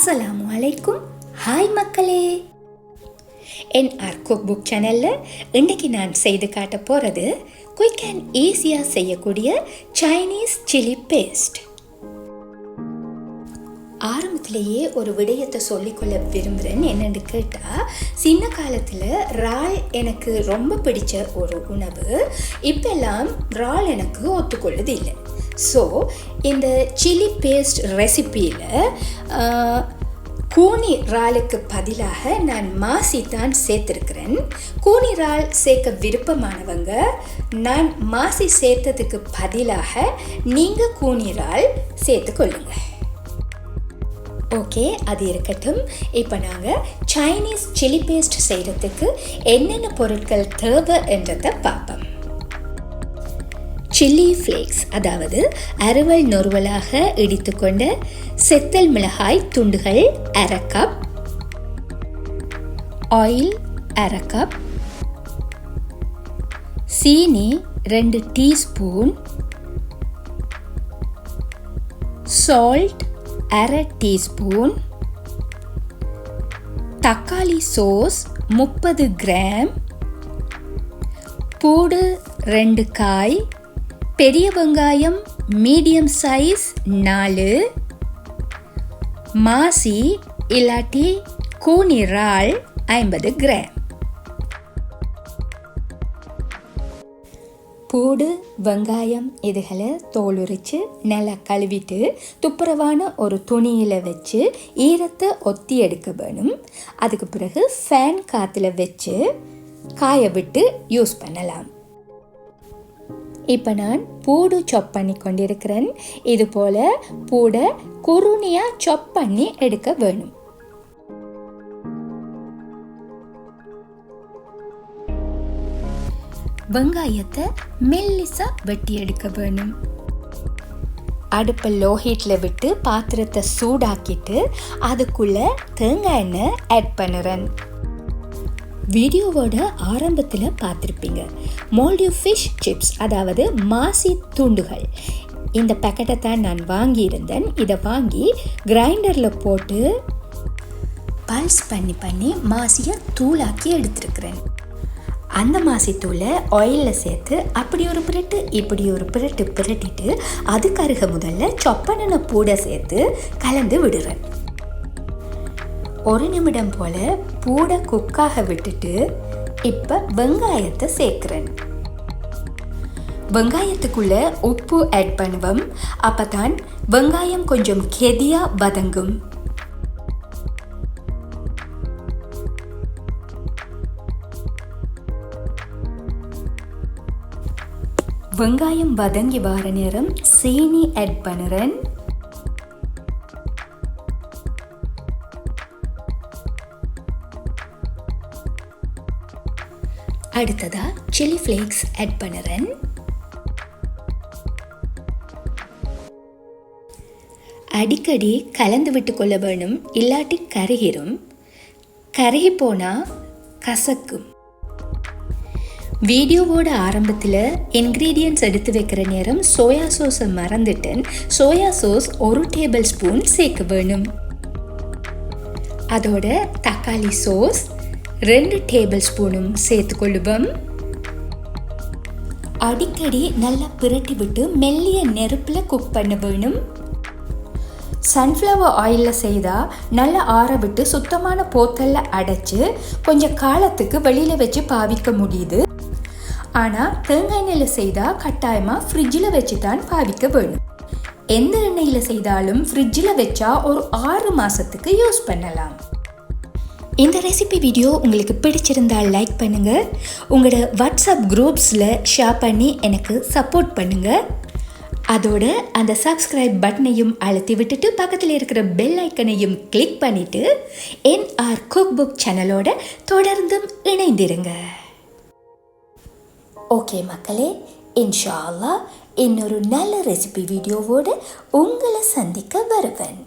அஸ்ஸலாமு அலைக்கும். ஹாய் மக்களே, என் குக் புக் சேனலில் இன்றைக்கி நான் செய்து காட்ட போகிறது குயிக் அண்ட் ஈஸியாக செய்யக்கூடிய சைனீஸ் சில்லி பேஸ்ட். ஆரம்பத்திலேயே ஒரு விடயத்தை சொல்லிக்கொள்ள விரும்புகிறேன். என்னென்னு கேட்டால், சின்ன காலத்தில் இறால் எனக்கு ரொம்ப பிடிச்ச ஒரு உணவு. இப்பெல்லாம் இறால் எனக்கு ஒத்துக்கொள்ளுது இல்லை. ஸோ இந்த சில்லி பேஸ்ட் ரெசிப்பியில் கூனி இறாலுக்கு பதிலாக நான் மாசி தான் சேர்த்துருக்கிறேன். கூனி இறால் சேர்க்க விருப்பமானவங்க நான் மாசி சேர்த்ததுக்கு பதிலாக நீங்கள் கூனி இறால் சேர்த்துக்கொள்ளுங்க. ஓகே, அது இருக்கட்டும். இப்போ நாங்கள் சைனீஸ் சில்லி பேஸ்ட் செய்கிறதுக்கு என்னென்ன பொருட்கள் தேவை என்றதை பார்ப்போம். சில்லி ஃப்ளேக்ஸ், அதாவது அறுவல் நொறுவலாக இடித்துக்கொண்ட செத்தல் மிளகாய் துண்டுகள் 1/2 கப், ஆயில் 1/2 கப், சீனி 2 டீஸ்பூன், சால்ட் 1/2 டீஸ்பூன், தக்காளி சோஸ் 30 கிராம், பூடு 2 காய், பெரிய வெங்காயம் மீடியம் சைஸ் 4, மாசி இல்லாட்டி கூனி இறால் 50 கிராம். பூடு வெங்காயம் இதுகளை தோல் உரித்து நல்லா கழுவிட்டு துப்புரவான ஒரு துணியில் வச்சு ஈரத்தை ஒத்தி எடுக்க வேணும். அதுக்கு பிறகு ஃபேன் காற்றுல வச்சு காய விட்டு யூஸ் பண்ணலாம். இப்போ நான் பூடு சாப் பண்ணி கொண்டிருக்கிறேன். இது போல் பூடை குறுனியாக சாப் பண்ணி எடுக்க வேணும். வெங்காயத்தை மெல்லிசா வெட்டி எடுக்க வேணும். அடுப்பை லோ ஹீட்டில் விட்டு பாத்திரத்தை சூடாக்கிட்டு அதுக்குள்ளே தேங்காய் எண்ணெய் ஆட் பண்ணுறேன். வீடியோவோட ஆரம்பத்தில் பார்த்துருப்பீங்க மோல்டிவ் ஃபிஷ் சிப்ஸ், அதாவது மாசி துண்டுகள். இந்த பேக்கெட்டை தான் நான் வாங்கியிருந்தேன். இதை வாங்கி கிரைண்டரில் போட்டு பல்ஸ் பண்ணி மாசியை தூளாக்கி எடுத்துருக்கிறேன். அந்த மாசித்தூளை ஆயிலில் சேர்த்து அப்படி ஒரு பிரட்டு இப்படி ஒரு பிரட்டிட்டு அதுக்கருக முதல்ல சொப்பன பூடை சேர்த்து கலந்து விடுறேன். 1 நிமிடம் போல் பூடை குக்காக விட்டுட்டு இப்போ வெங்காயத்தை சேர்க்குறேன். வெங்காயத்துக்குள்ளே உப்பு ஆட் பண்ணுவோம். அப்போ தான் வெங்காயம் கொஞ்சம் கெதியாக வதங்கும். வெங்காயம் வதங்கி வர நேரம் சீனி ஆட் பண்ணுறேன். அடுத்ததா சில்லி ஃப்ளேக்ஸ் ஆட் பண்ணுறேன். அடிக்கடி கலந்து விட்டு கொள்ள வேணும், இல்லாட்டி கருகிரும். கருகி போனால் கசக்கும். வீடியோவோட ஆரம்பத்தில் இன்க்ரீடியன்ட்ஸ் எடுத்து வைக்கிற நேரம் சோயா சோஸை மறந்துட்டேன். சோயா சோஸ் 1 டேபிள் ஸ்பூன் சேர்க்க வேணும். அதோட தக்காளி சோஸ் 2 டேபிள் ஸ்பூனும் சேர்த்துக்கொள்ளுவோம். அடிக்கடி நல்லா பிரட்டி விட்டு மெல்லிய நெருப்பில் குக் பண்ண வேணும். சன்ஃப்ளவர் ஆயிலில் செய்தால் நல்லா ஆற விட்டு சுத்தமான போத்தலில் அடைச்சி கொஞ்சம் காலத்துக்கு வெளியில் வச்சு பாவிக்க முடியுது. ஆனால் தேங்காய் எண்ணெயில் செய்தால் கட்டாயமாக ஃப்ரிட்ஜில் வச்சு தான் பாவிக்க வேணும். எந்த எண்ணெயில் செய்தாலும் ஃப்ரிட்ஜில் வச்சா ஒரு 6 மாதத்துக்கு யூஸ் பண்ணலாம். இந்த ரெசிபி வீடியோ உங்களுக்கு பிடிச்சிருந்தால் லைக் பண்ணுங்கள். உங்களோட வாட்ஸ்அப் குரூப்ஸில் ஷேர் பண்ணி எனக்கு சப்போர்ட் பண்ணுங்கள். அதோட அந்த சப்ஸ்கிரைப் பட்டனையும் அழுத்தி விட்டுட்டு பக்கத்தில் இருக்கிற பெல் ஐக்கனையும் கிளிக் பண்ணிவிட்டு NR குக் புக் சேனலோட தொடர்ந்தும் இணைந்திருங்க. ஓகே மக்களே, இன்ஷா அல்லாஹ் இன்னொரு நல்ல ரெசிபி வீடியோவோடு உங்களை சந்திக்க வருவேன்.